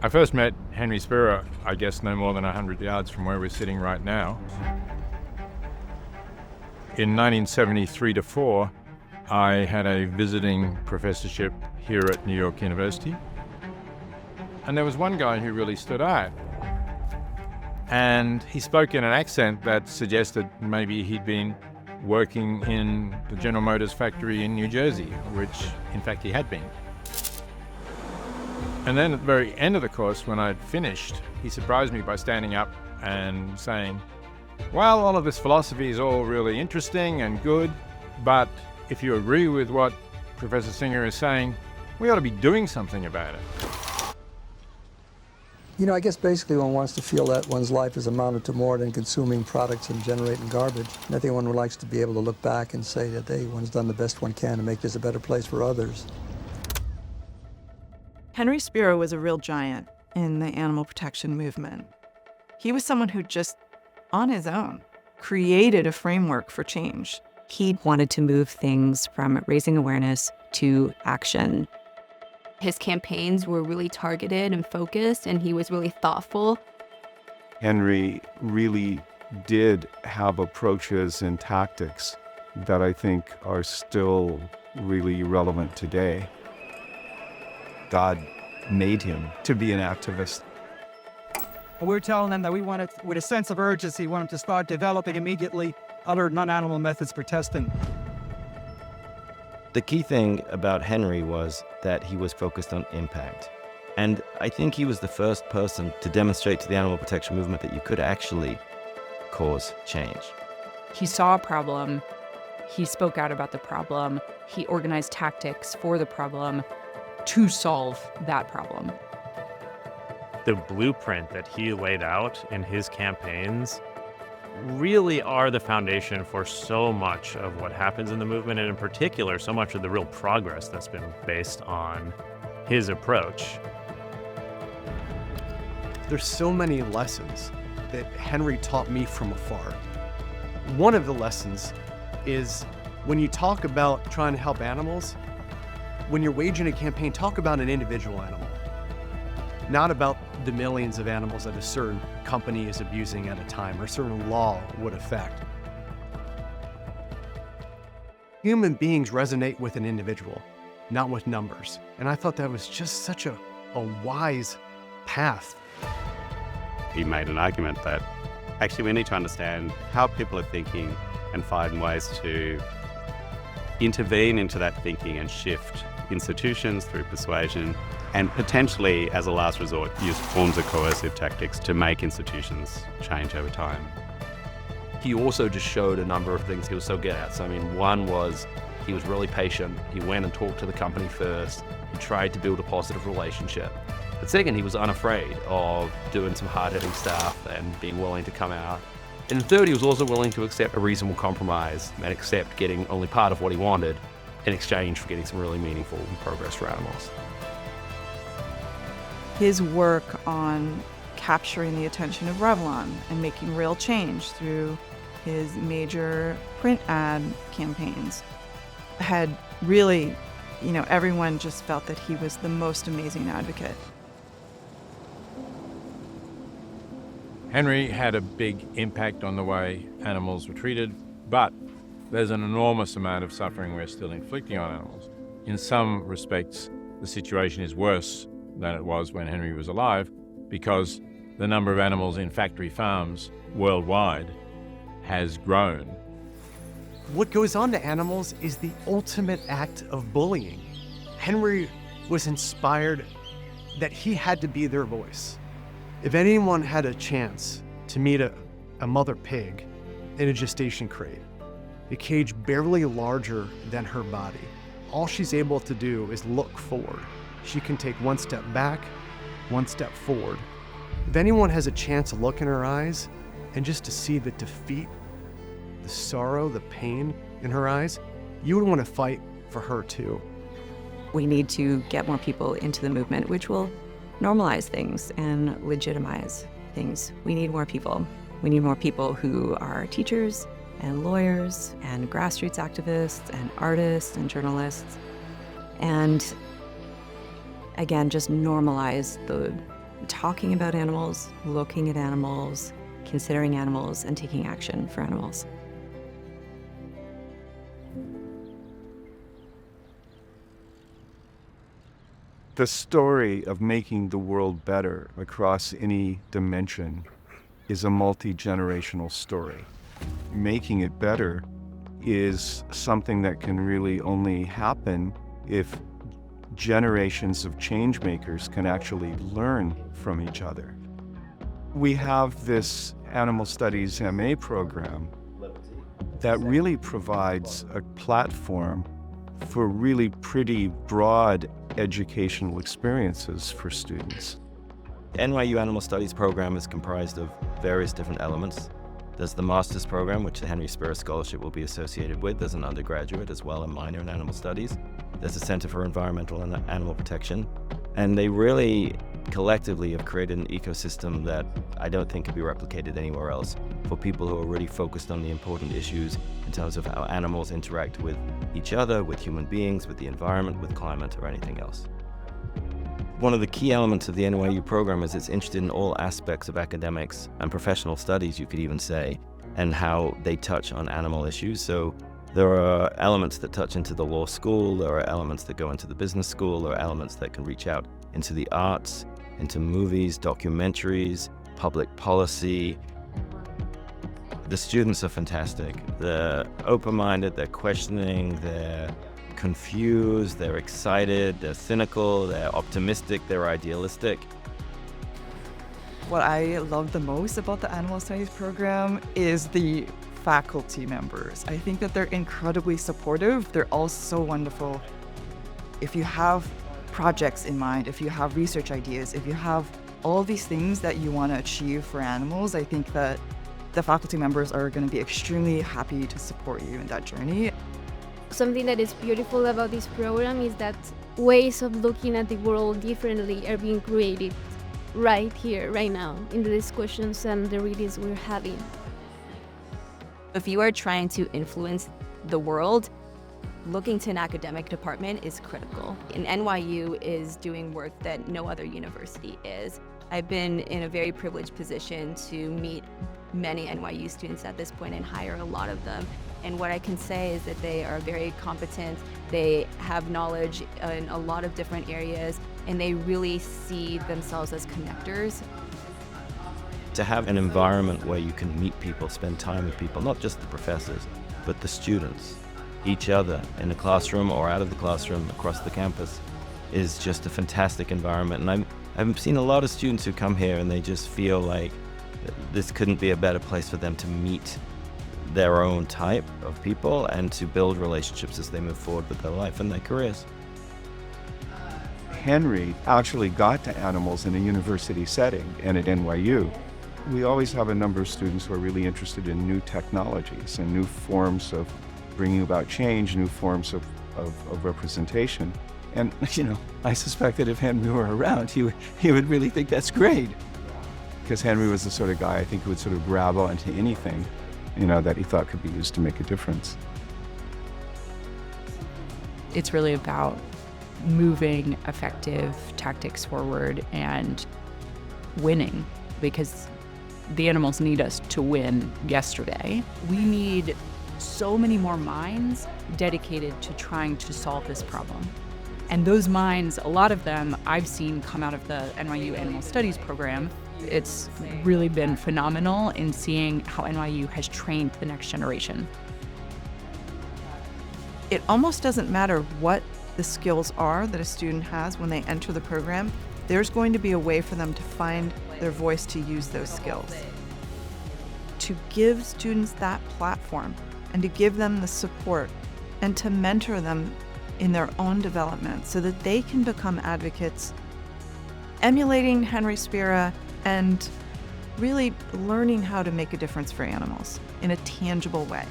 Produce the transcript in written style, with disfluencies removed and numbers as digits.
I first met Henry Spira, I guess no more than 100 yards from where we're sitting right now. In 1973-4, I had a visiting professorship here at New York University. And there was one guy who really stood out. And he spoke in an accent that suggested maybe he'd been working in the General Motors factory in New Jersey, which in fact he had been. And then at the very end of the course, when I'd finished, he surprised me by standing up and saying, well, all of this philosophy is all really interesting and good, but if you agree with what Professor Singer is saying, we ought to be doing something about it. You know, I guess basically one wants to feel that one's life is amounted to more than consuming products and generating garbage. And I think one likes to be able to look back and say that, hey, one's done the best one can to make this a better place for others. Henry Spira was a real giant in the animal protection movement. He was someone who just, on his own, created a framework for change. He wanted to move things from raising awareness to action. His campaigns were really targeted and focused, and he was really thoughtful. Henry really did have approaches and tactics that I think are still really relevant today. God made him to be an activist. We're telling them that we wanted, with a sense of urgency, wanted to start developing immediately other non-animal methods for testing. The key thing about Henry was that he was focused on impact. And I think he was the first person to demonstrate to the animal protection movement that you could actually cause change. He saw a problem, he spoke out about the problem, he organized tactics for the problem to solve that problem. The blueprint that he laid out in his campaigns really are the foundation for so much of what happens in the movement, and in particular, so much of the real progress that's been based on his approach. There's so many lessons that Henry taught me from afar. One of the lessons is when you talk about trying to help animals, when you're waging a campaign, talk about an individual animal, not about the millions of animals that a certain company is abusing at a time or a certain law would affect. Human beings resonate with an individual, not with numbers. And I thought that was just such a wise path. He made an argument that actually we need to understand how people are thinking and find ways to intervene into that thinking and shift institutions through persuasion, and potentially, as a last resort, use forms of coercive tactics to make institutions change over time. He also just showed a number of things he was so good at. So, I mean, one was he was really patient. He went and talked to the company first. He tried to build a positive relationship. But second, he was unafraid of doing some hard-hitting stuff and being willing to come out. And third, he was also willing to accept a reasonable compromise and accept getting only part of what he wanted in exchange for getting some really meaningful progress for animals. His work on capturing the attention of Revlon and making real change through his major print ad campaigns had really, everyone just felt that he was the most amazing advocate. Henry had a big impact on the way animals were treated, but there's an enormous amount of suffering we're still inflicting on animals. In some respects, the situation is worse than it was when Henry was alive because the number of animals in factory farms worldwide has grown. What goes on to animals is the ultimate act of bullying. Henry was inspired that he had to be their voice. If anyone had a chance to meet a mother pig in a gestation crate, a cage barely larger than her body, all she's able to do is look forward. She can take one step back, one step forward. If anyone has a chance to look in her eyes and just to see the defeat, the sorrow, the pain in her eyes, you would want to fight for her too. We need to get more people into the movement, which will normalize things and legitimize things. We need more people. We need more people who are teachers and lawyers and grassroots activists and artists and journalists. And again, just normalize talking about animals, looking at animals, considering animals, and taking action for animals. The story of making the world better across any dimension is a multi-generational story. Making it better is something that can really only happen if generations of change makers can actually learn from each other. We have this Animal Studies MA program that really provides a platform for really pretty broad educational experiences for students. The NYU Animal Studies program is comprised of various different elements. There's the master's program, which the Henry Spira Scholarship will be associated with. There's an undergraduate as well, a minor in animal studies. There's a Center for Environmental and Animal Protection. And they really collectively have created an ecosystem that I don't think can be replicated anywhere else for people who are really focused on the important issues in terms of how animals interact with each other, with human beings, with the environment, with climate, or anything else. One of the key elements of the NYU program is it's interested in all aspects of academics and professional studies, you could even say, and how they touch on animal issues. So there are elements that touch into the law school, there are elements that go into the business school, there are elements that can reach out into the arts, into movies, documentaries, public policy. The students are fantastic. They're open-minded, they're questioning, they're confused, they're excited, they're cynical, they're optimistic, they're idealistic. What I love the most about the Animal Studies program is the faculty members. I think that they're incredibly supportive. They're all so wonderful. If you have projects in mind, if you have research ideas, if you have all these things that you want to achieve for animals, I think that the faculty members are going to be extremely happy to support you in that journey. Something that is beautiful about this program is that ways of looking at the world differently are being created right here, right now, in the discussions and the readings we're having. If you are trying to influence the world, looking to an academic department is critical. And NYU is doing work that no other university is. I've been in a very privileged position to meet many NYU students at this point and hire a lot of them. And what I can say is that they are very competent, they have knowledge in a lot of different areas, and they really see themselves as connectors. To have an environment where you can meet people, spend time with people, not just the professors, but the students, each other in the classroom or out of the classroom across the campus, is just a fantastic environment. And I've seen a lot of students who come here and they just feel like this couldn't be a better place for them to meet their own type of people and to build relationships as they move forward with their life and their careers. Henry actually got to animals in a university setting and at NYU. We always have a number of students who are really interested in new technologies and new forms of bringing about change, new forms of representation. And, you know, I suspect that if Henry were around, he would really think that's great. Because Henry was the sort of guy, I think, who would sort of grab onto anything, you know, that he thought could be used to make a difference. It's really about moving effective tactics forward and winning, because the animals need us to win yesterday. We need so many more minds dedicated to trying to solve this problem. And those minds, a lot of them I've seen come out of the NYU Animal Studies program. It's really been phenomenal in seeing how NYU has trained the next generation. It almost doesn't matter what the skills are that a student has when they enter the program. There's going to be a way for them to find their voice to use those skills. To give students that platform and to give them the support and to mentor them in their own development so that they can become advocates, emulating Henry Spira and really learning how to make a difference for animals in a tangible way.